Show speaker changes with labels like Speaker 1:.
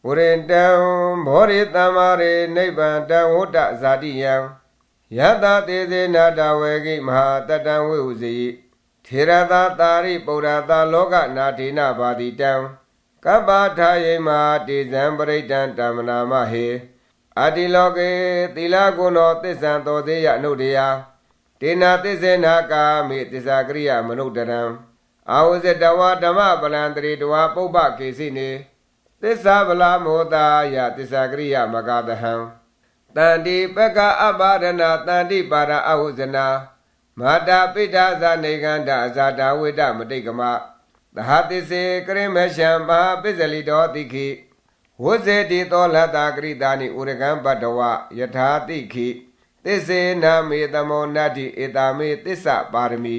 Speaker 1: ဝရိတံဘောရိတမရိနိဗ္ဗာန်တဝတ္တဇာတိယံယတတေဇေနာတဝေကိမဟာတတံဝိဟုဇိထေရသာတာရိပုရသာလောကနာထေနဘာတိတံကပ္ပထာယေမတေဇံပရိတံတမနာမဟေအတိလောကေသီလကုဏောသစ္ဆံသောသေးယအနုတယတေနာသစ္စေနာကာမိသစ္စာကရိယမနုတရံအာဝဇတဝဓမ္မပလံတရိတဝပုပ္ပကေစိနေသစ္စာဗလာမောတာယသစ္စာကရိယမဂတဟံတန္တိပက္ခအပါဒနာတန္တိပါရအဟုဇနာမာတာပိဋ္ဌဇာနေကန္တအဇာတာဝိတမတိတ်ကမသဟသစ္စေကရိမရှံမဟာပိစလိတောတိခိဝဇ္ဇေတိသောလတ္တာကရိတာနိဥရကံပတ္တဝယထာတိခိသစ္စေနာမေတမောနတ္တိဧတာမေသစ္စာပါရမီ